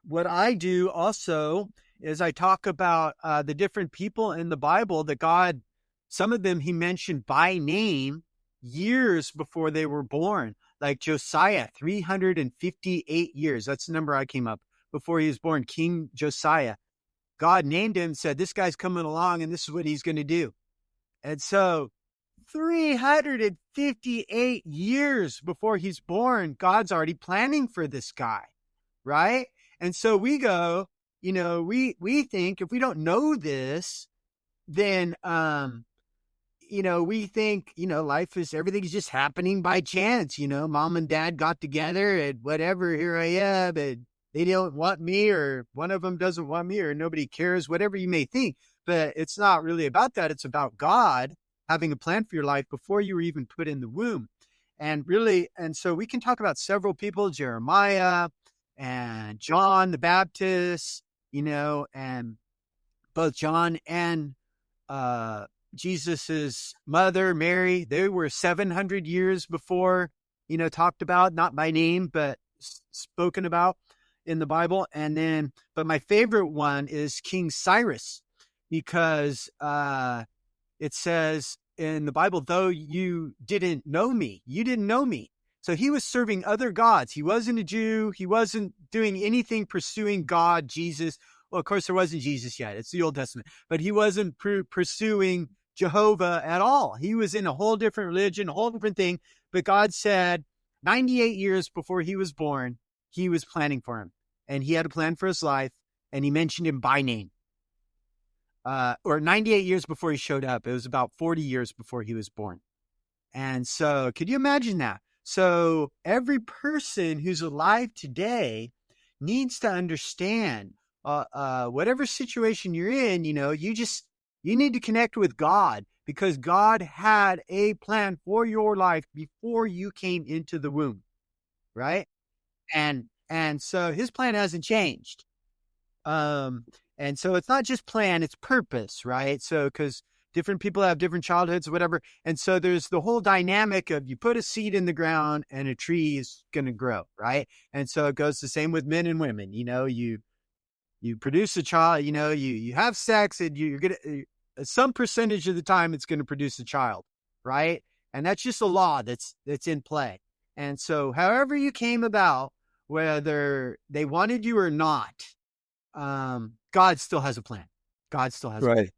what I do also is I talk about the different people in the Bible that God, some of them he mentioned by name years before they were born, like Josiah, 358 years. That's the number I came up before he was born, King Josiah. God named him, said, this guy's coming along and this is what he's going to do. And so 358 years before he's born, God's already planning for this guy, right? And so we go, we think if we don't know this, then, we think, life is, everything's just happening by chance. Mom and dad got together and whatever, here I am, and they don't want me, or one of them doesn't want me, or nobody cares, whatever you may think. But it's not really about that. It's about God having a plan for your life before you were even put in the womb. And so we can talk about several people, Jeremiah and John the Baptist, and both John and Jesus's mother, Mary, they were 700 years before, talked about, not by name, but spoken about in the Bible. But my favorite one is King Cyrus, because it says in the Bible, though you didn't know me. So he was serving other gods. He wasn't a Jew. He wasn't doing anything pursuing God, Jesus. Well, of course, there wasn't Jesus yet. It's the Old Testament. But he wasn't pursuing Jehovah at all. He was in a whole different religion, a whole different thing. But God said 98 years before he was born, he was planning for him. And he had a plan for his life. And he mentioned him by name. Or 98 years before he showed up. It was about 40 years before he was born. And so could you imagine that? So every person who's alive today needs to understand whatever situation you're in, you need to connect with God, because God had a plan for your life before you came into the womb. Right. And so his plan hasn't changed. And so it's not just plan, it's purpose, right? So, because different people have different childhoods, whatever. And so there's the whole dynamic of you put a seed in the ground and a tree is going to grow, right? And so it goes the same with men and women. You produce a child, you have sex, and you're going to, some percentage of the time it's going to produce a child, right? And that's just a law that's in play. And so however you came about, whether they wanted you or not, God still has a plan. God still has a plan. Right.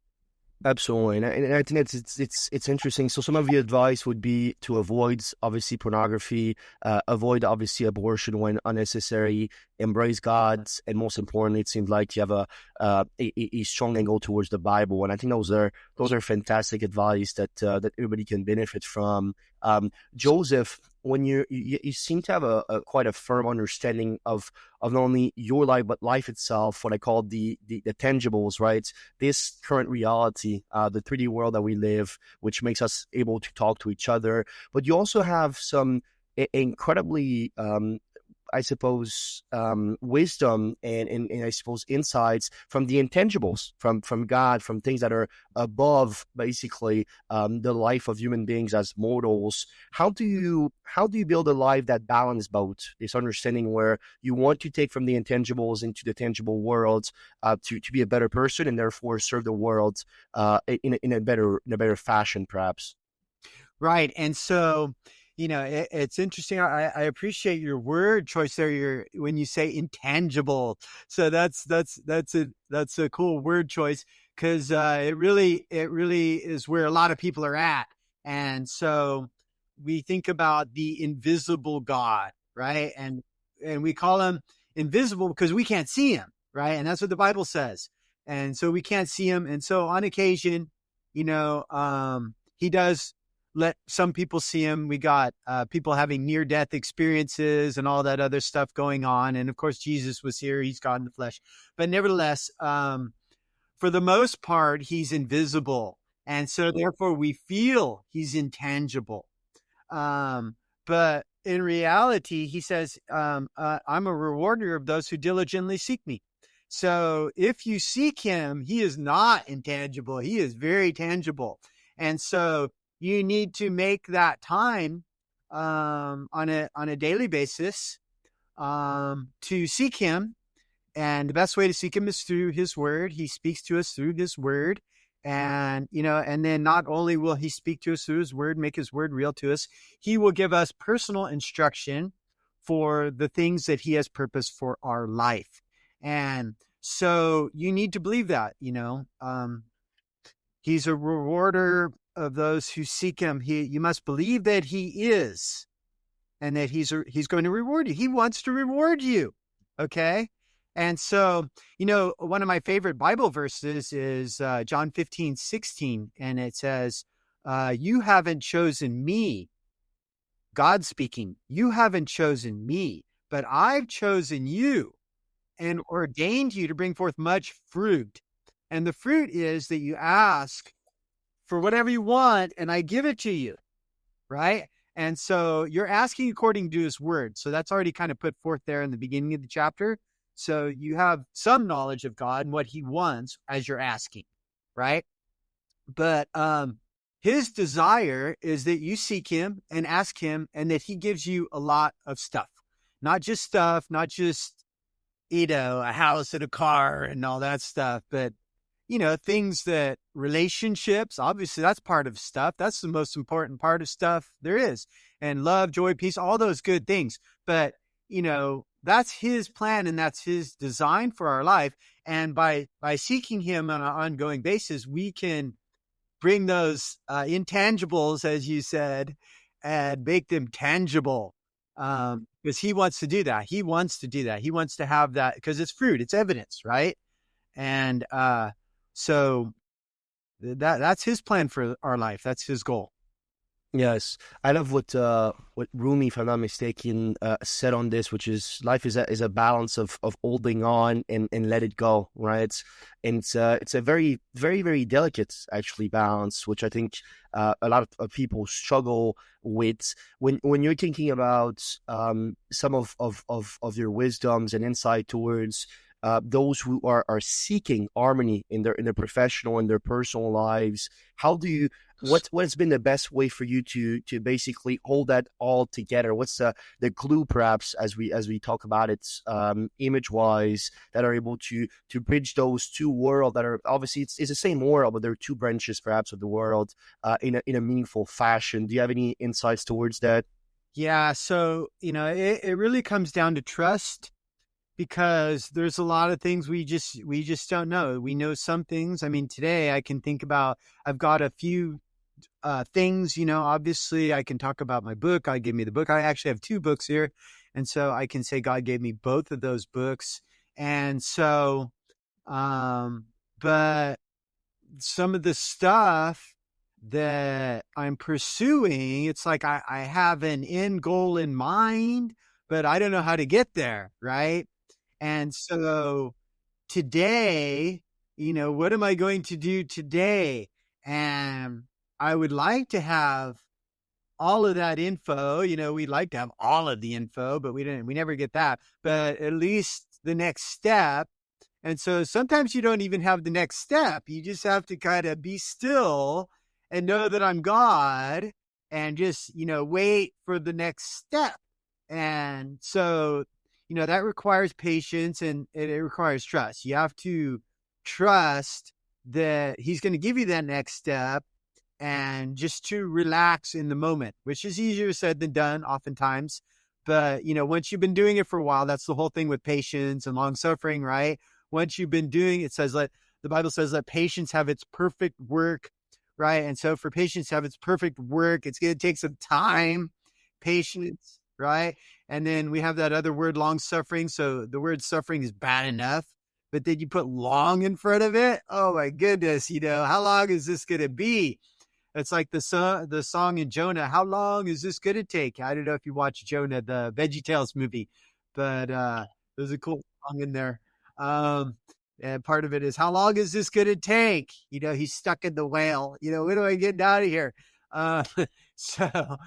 Absolutely, and I think it's interesting. So some of the advice would be to avoid obviously pornography, avoid obviously abortion when unnecessary, embrace God, and most importantly, it seems like you have a strong angle towards the Bible, and I think those are fantastic advice that everybody can benefit from. Joseph, when you seem to have a quite a firm understanding of not only your life but life itself, what I call the tangibles, right? This current reality, the 3D world that we live, which makes us able to talk to each other. But you also have some incredibly I suppose, wisdom and I suppose insights from the intangibles, from God, from things that are above basically the life of human beings as mortals. How do you build a life that balances both this understanding where you want to take from the intangibles into the tangible world to be a better person and therefore serve the world in a better fashion, perhaps? Right, and so. It's interesting. I appreciate your word choice there. When you say intangible, so that's a cool word choice, because it really is where a lot of people are at. And so we think about the invisible God, right? And we call him invisible because we can't see him, right? And that's what the Bible says. And so we can't see him. And so on occasion, he does let some people see him. We got people having near-death experiences and all that other stuff going on. And of course, Jesus was here. He's God in the flesh. But nevertheless, for the most part, he's invisible. And so therefore we feel he's intangible. But in reality, he says, I'm a rewarder of those who diligently seek me. So if you seek him, he is not intangible. He is very tangible. And so you need to make that time on a daily basis to seek him. And the best way to seek him is through his word. He speaks to us through his word. And, and then not only will he speak to us through his word, make his word real to us, he will give us personal instruction for the things that he has purposed for our life. And So you need to believe that, he's a rewarder of those who seek him. You must believe that he is, and that he's going to reward you. He wants to reward you. Okay. And so, one of my favorite Bible verses is John 15:16. And it says, you haven't chosen me, God speaking, you haven't chosen me, but I've chosen you and ordained you to bring forth much fruit. And the fruit is that you ask for whatever you want and I give it to you. Right. And so you're asking according to his word. So that's already kind of put forth there in the beginning of the chapter. So you have some knowledge of God and what he wants as you're asking. Right. But his desire is that you seek him and ask him, and that he gives you a lot of stuff, not just a house and a car and all that stuff, but things that relationships, obviously that's part of stuff. That's the most important part of stuff there is. And love, joy, peace, all those good things. But, that's his plan and that's his design for our life. And by seeking him on an ongoing basis, we can bring those intangibles, as you said, and make them tangible. Because he wants to do that. He wants to do that. He wants to have that because it's fruit, it's evidence, right? And so that's his plan for our life. That's his goal. Yes, I love what Rumi, if I'm not mistaken, said on this, which is life is a balance of holding on and let it go, right? And it's a very very very delicate actually balance, which I think a lot of people struggle with when you're thinking about some of your wisdoms and insight towards those who are seeking harmony in their professional and their personal lives. How do you what's been the best way for you to basically hold that all together? What's the glue, perhaps, as we talk about it, image wise, that are able to bridge those two worlds that are obviously it's the same world, but there are two branches perhaps of the world in a meaningful fashion. Do you have any insights towards that? Yeah. So, it really comes down to trust, because there's a lot of things we just don't know. We know some things. I mean, today I can think about, I've got a few things, obviously I can talk about my book. God gave me the book. I actually have two books here. And so I can say God gave me both of those books. And so, but some of the stuff that I'm pursuing, it's like I have an end goal in mind, but I don't know how to get there. Right. And so today, what am I going to do today? And I would like to have all of that info. We'd like to have all of the info, but we never get that. But at least the next step. And so sometimes you don't even have the next step. You just have to kind of be still and know that I'm God and just, wait for the next step. And so, that requires patience and it requires trust. You have to trust that he's going to give you that next step, and just to relax in the moment, which is easier said than done oftentimes. But, once you've been doing it for a while, that's the whole thing with patience and long suffering, right? Once you've been doing it, the Bible says let patience have its perfect work, right? And so for patience to have its perfect work, it's going to take some time, patience, right? And then we have that other word, long suffering. So the word suffering is bad enough, but then you put long in front of it. Oh my goodness. How long is this going to be? It's like the song in Jonah. How long is this going to take? I don't know if you watch Jonah, the VeggieTales movie, but there's a cool song in there. And part of it is, how long is this going to take? He's stuck in the whale. When do I get out of here? So,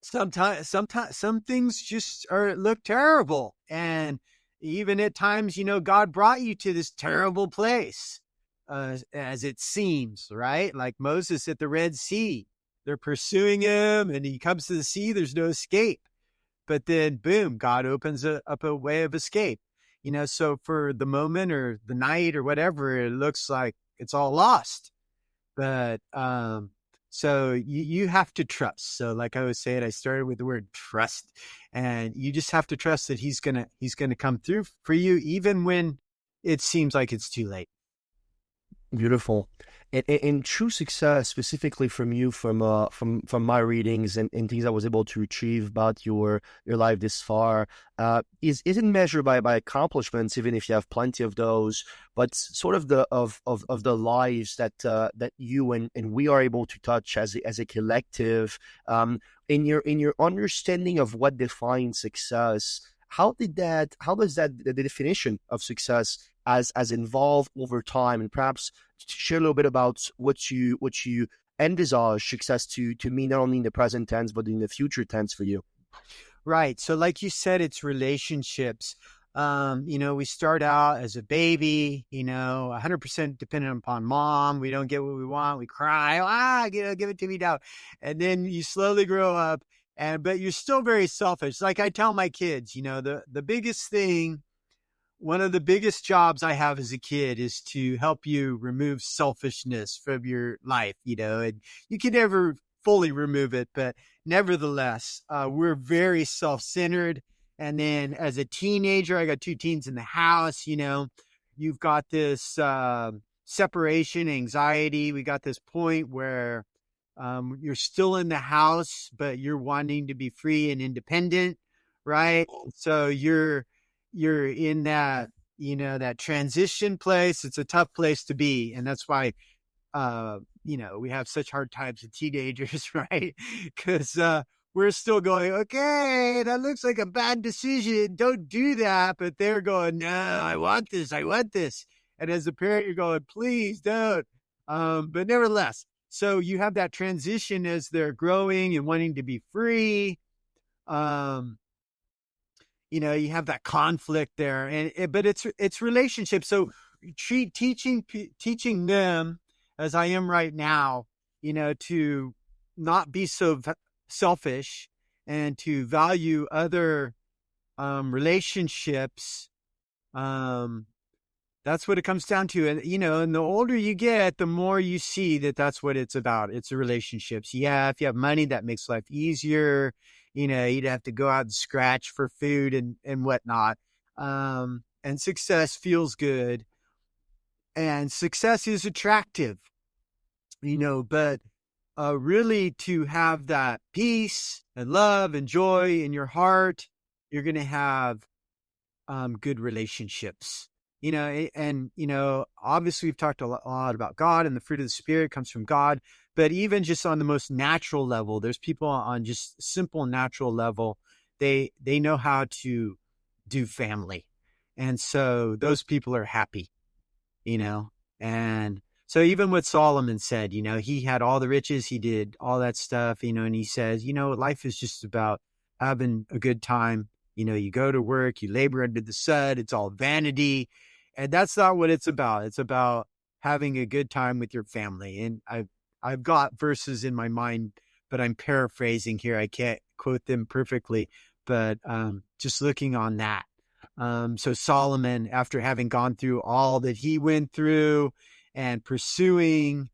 sometimes some things just look terrible. And even at times, God brought you to this terrible place. As it seems, right? Like Moses at the Red Sea, they're pursuing him and he comes to the sea, there's no escape. But then boom, God opens up a way of escape. So for the moment or the night or whatever, it looks like it's all lost. But So you have to trust. So like I was saying, I started with the word trust, and you just have to trust that he's gonna come through for you, even when it seems like it's too late. Beautiful. And true success, specifically from you, from my readings and things I was able to achieve about your life this far, isn't measured by accomplishments, even if you have plenty of those, but sort of of the lives that you and we are able to touch as a collective. In your understanding of what defines success, how does that the definition of success as evolved over time, and perhaps share a little bit about what you envisage success to mean, not only in the present tense but in the future tense for you. Right. So like you said, it's relationships. We start out as a baby, 100% dependent upon mom. We don't get what we want. We cry. Give it to me now. And then you slowly grow up, but you're still very selfish. Like I tell my kids, the biggest thing, one of the biggest jobs I have as a kid is to help you remove selfishness from your life, and you can never fully remove it, but nevertheless, we're very self-centered. And then as a teenager, I got two teens in the house, you've got this separation anxiety. We got this point where you're still in the house, but you're wanting to be free and independent, right? So you're in that, that transition place. It's a tough place to be. And that's why, we have such hard times with teenagers, right? Because we're still going, okay, that looks like a bad decision. Don't do that. But they're going, no, I want this. I want this. And as a parent, you're going, please don't. But nevertheless, so you have that transition as they're growing and wanting to be free. Um, you have that conflict there, but it's relationships. So teaching them, as I am right now, to not be so selfish and to value other relationships. That's what it comes down to. And the older you get, the more you see that that's what it's about. It's the relationships. Yeah, if you have money, that makes life easier. You'd have to go out and scratch for food and whatnot. And success feels good. And success is attractive, but really to have that peace and love and joy in your heart, you're going to have good relationships. Obviously we've talked a lot about God, and the fruit of the Spirit comes from God. But even just on the most natural level, there's people on just simple natural level. They know how to do family. And so those people are happy, and so even what Solomon said, he had all the riches, he did all that stuff, and he says, life is just about having a good time. You go to work, you labor under the sun, it's all vanity. And that's not what it's about. It's about having a good time with your family. And I've got verses in my mind, but I'm paraphrasing here. I can't quote them perfectly, but just looking on that. So Solomon, after having gone through all that he went through and pursuing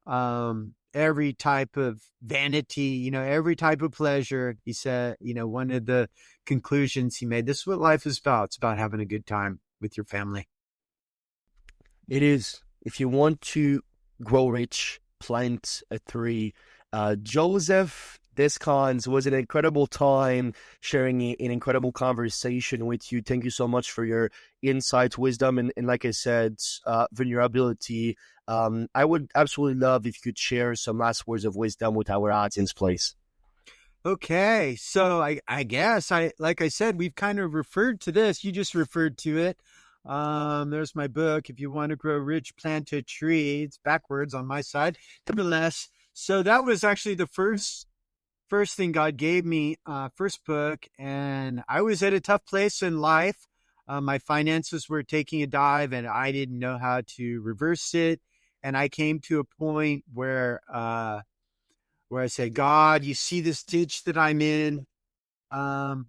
every type of vanity, every type of pleasure, he said, one of the conclusions he made, this is what life is about. It's about having a good time with your family. It is. If you want to grow rich, plant a tree. Joseph Descans, was an incredible time sharing an incredible conversation with you. Thank you so much for your insights, wisdom, and like I said, vulnerability. I would absolutely love if you could share some last words of wisdom with our audience, please. Okay. So I guess like I said, we've kind of referred to this. You just referred to it. There's my book. If you want to grow rich, plant a tree. It's backwards on my side. Nevertheless, so that was actually the first thing God gave me, first book. And I was at a tough place in life. My finances were taking a dive and I didn't know how to reverse it. And I came to a point where I said, God, you see this ditch that I'm in. No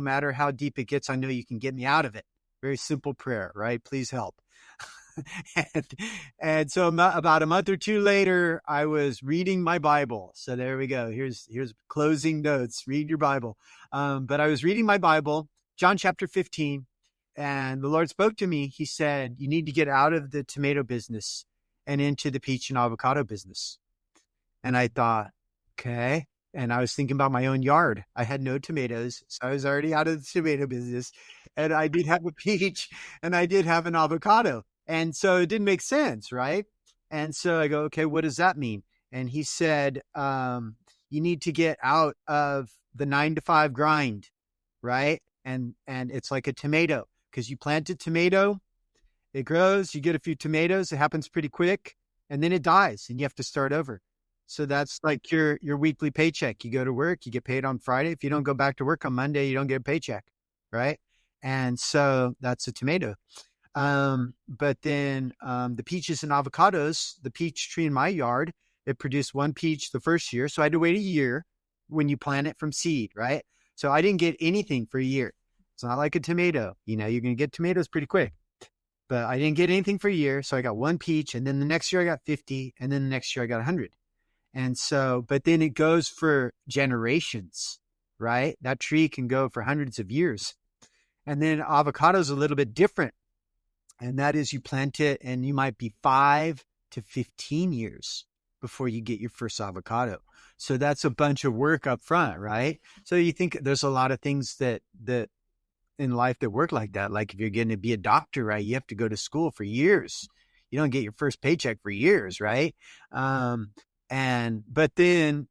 matter how deep it gets, I know you can get me out of it. Very simple prayer, right? Please help. and, and so about a month or two later, I was reading my Bible. So there we go. Here's closing notes. Read your Bible. But I was reading my Bible, John chapter 15, and the Lord spoke to me. He said, you need to get out of the tomato business and into the peach and avocado business. And I thought, okay. And I was thinking about my own yard. I had no tomatoes, so I was already out of the tomato business. And I did have a peach and I did have an avocado. And so it didn't make sense, right? And so I go, okay, what does that mean? And he said, you need to get out of the 9 to 5 grind, right? And it's like a tomato, because you plant a tomato, it grows, you get a few tomatoes, it happens pretty quick, and then it dies and you have to start over. So that's like your weekly paycheck. You go to work, you get paid on Friday. If you don't go back to work on Monday, you don't get a paycheck, right? And so that's a tomato. But then the peaches and avocados, the peach tree in my yard, it produced 1 peach the first year. So I had to wait a year when you plant it from seed, right? So I didn't get anything for a year. It's not like a tomato. You're going to get tomatoes pretty quick. But I didn't get anything for a year. So I got 1 peach. And then the next year I got 50. And then the next year I got 100. And so, but then it goes for generations, right? That tree can go for hundreds of years. And then avocado is a little bit different. And that is, you plant it and you might be 5 to 15 years before you get your first avocado. So that's a bunch of work up front, right? So you think there's a lot of things that in life that work like that. Like if you're going to be a doctor, right? You have to go to school for years. You don't get your first paycheck for years, right? But then,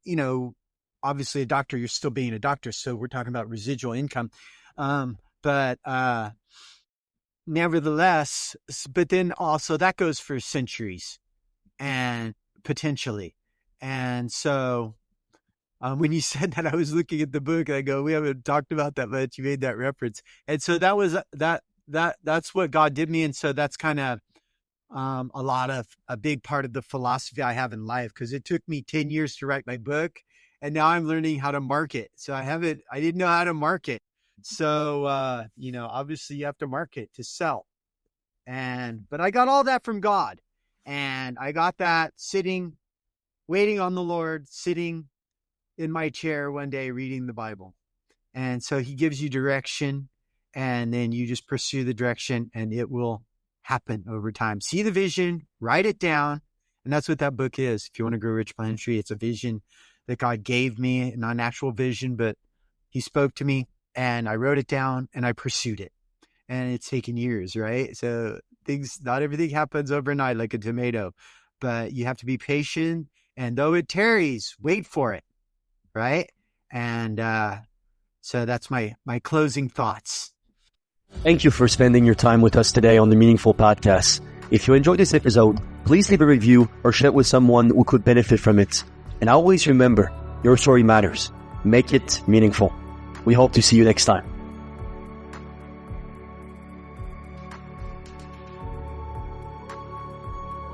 obviously a doctor, you're still being a doctor. So we're talking about residual income. Nevertheless, but then also that goes for centuries and potentially. And so when you said that, I was looking at the book and I go, we haven't talked about that much. You made that reference. And so that was that's what God did me. And so that's kind of a big part of the philosophy I have in life, because it took me 10 years to write my book and now I'm learning how to market. So I didn't know how to market. So, obviously you have to market to sell. But I got all that from God, and I got that waiting on the Lord, sitting in my chair one day, reading the Bible. And so he gives you direction, and then you just pursue the direction and it will happen over time. See the vision, write it down. And that's what that book is. If you want to grow rich, plant a tree, it's a vision that God gave me, not an actual vision, but he spoke to me. And I wrote it down and I pursued it. And it's taken years, right? So not everything happens overnight like a tomato, but you have to be patient. And though it tarries, wait for it, right? And so that's my closing thoughts. Thank you for spending your time with us today on the Meaningful Podcast. If you enjoyed this episode, please leave a review or share it with someone who could benefit from it. And always remember, your story matters. Make it meaningful. We hope to see you next time.